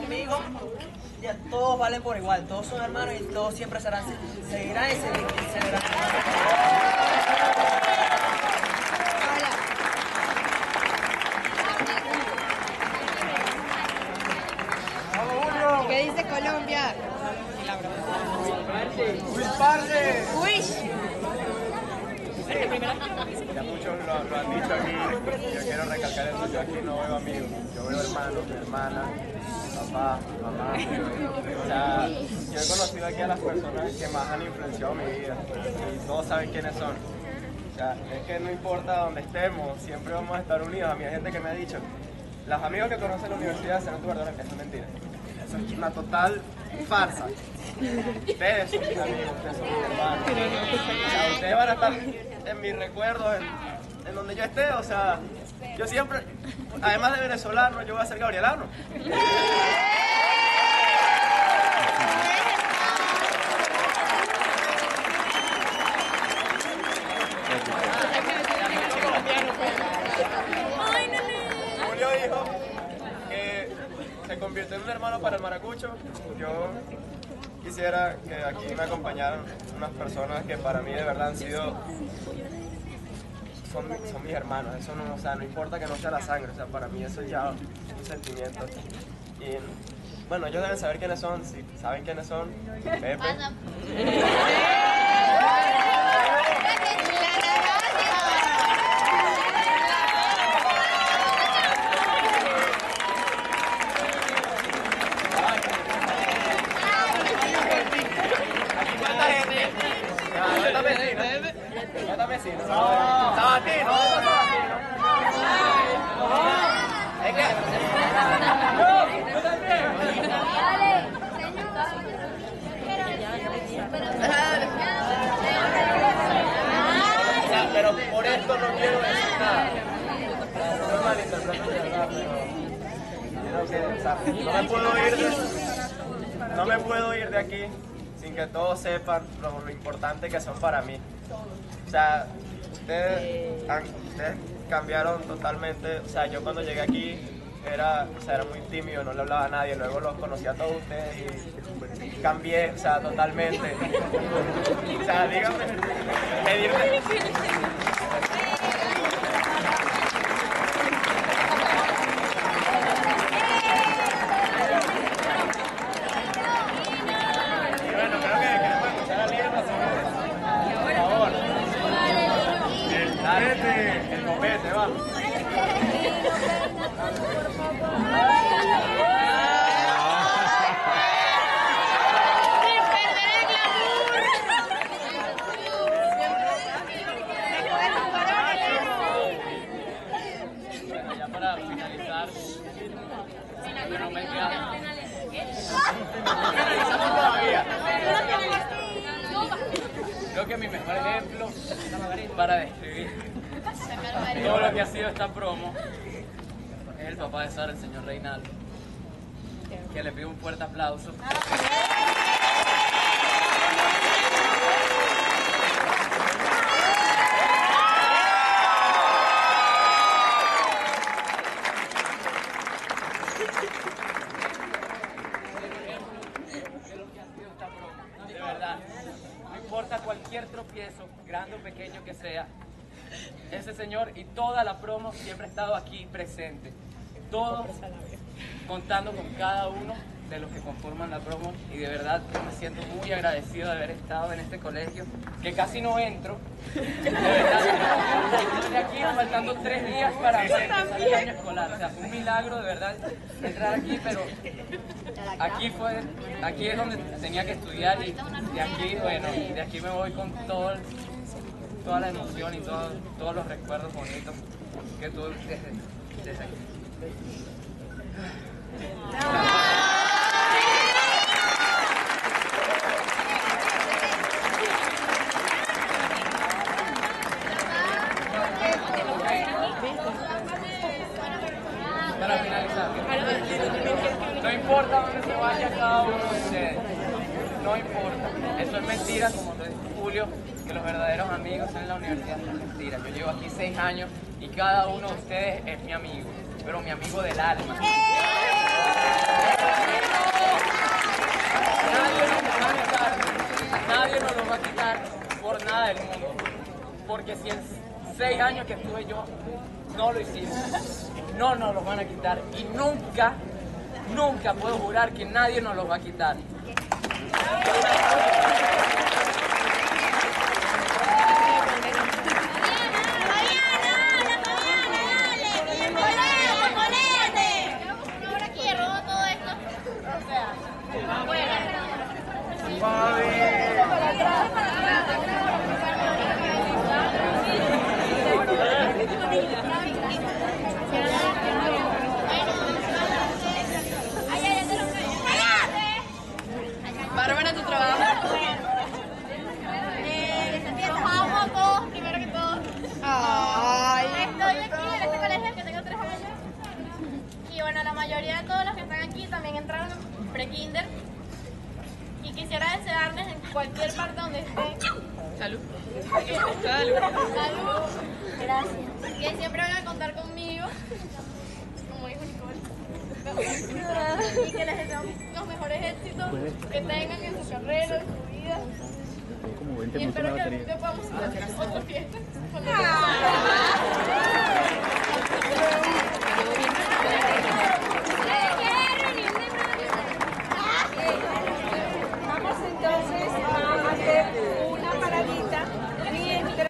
conmigo, ya todos valen por igual, todos son hermanos y todos siempre seguirán y seguirán. ¿Qué dice Colombia? Ya muchos lo han dicho aquí, yo quiero recalcar eso, yo aquí no veo amigos, yo veo hermanos, hermanas, papá, mamá. O sea, yo he conocido aquí a las personas que más han influenciado mi vida y todos saben quiénes son. O sea, es que no importa dónde estemos, siempre vamos a estar unidos. A mí hay gente que me ha dicho, los amigos que conocen la universidad serán tu verdadero, eso es mentira. Eso es una total farsa. Ustedes son mis amigos, ustedes son mis hermanos. O sea, ustedes van a estar en mis recuerdos, en donde yo esté. O sea, yo siempre, además de venezolano, yo voy a ser gabrielano. Julio dijo que se convirtió en un hermano para el maracucho. Yo quisiera que aquí me acompañaran unas personas que para mí de verdad han sido, son mis hermanos. Eso no, o sea, no importa que no sea la sangre, o sea, para mí eso ya es un sentimiento. Y bueno, ellos deben saber quiénes son, si saben quiénes son. Pepe. Pero por esto no quiero decir nada. No es malinterpreten de verdad, pero quiero que, o sea, no me puedo ir de aquí sin que todos sepan lo importante que son para mí. O sea, ustedes cambiaron totalmente. O sea, yo cuando llegué aquí era muy tímido, no le hablaba a nadie. Luego los conocí a todos ustedes y cambié, o sea, totalmente. O sea, díganme, pedirme. El copete, vamos. Bueno, ya para finalizar, no me queda. Creo que mi mejor ejemplo para describir todo lo que ha sido esta promo es el papá de Sara, el señor Reinaldo, que le pido un fuerte aplauso. De verdad, no importa cualquier tropiezo, grande o pequeño que sea, ese señor y toda la promo siempre ha estado aquí presente. Todos contando con cada uno de los que conforman la promo, y de verdad yo me siento muy agradecido de haber estado en este colegio, que casi no entro. De verdad, estoy aquí faltando 3 días para empezar el año escolar. O sea, fue un milagro de verdad entrar aquí, pero aquí es donde tenía que estudiar, y de aquí, bueno, de aquí me voy con toda la emoción y todos los recuerdos bonitos que tuve desde aquí. Para finalizar, no importa dónde se vaya cada uno de ustedes, no importa, eso es mentira, como lo dijo Julio, que los verdaderos amigos en la universidad son mentiras. Yo llevo aquí 6 años y cada uno de ustedes es mi amigo, pero mi amigo del alma. Porque si en 6 años que estuve yo no lo hicimos, no nos los van a quitar. Y nunca, nunca puedo jurar que nadie nos los va a quitar. Bárbara, tu trabajo. Los amo a todos, primero que todo. Estoy aquí en este colegio que tengo 3 años. Y bueno, la mayoría de todos los que están aquí también entraron en pre-kinder. Y quisiera desearles en cualquier parte donde estén. Salud. Salud. Gracias. Que siempre van a contar conmigo. Como dijo Nicole. Y que les deseamos los mejores éxitos que tengan en su carrera, en su vida. Y espero que algún día podamos hacer otra fiesta.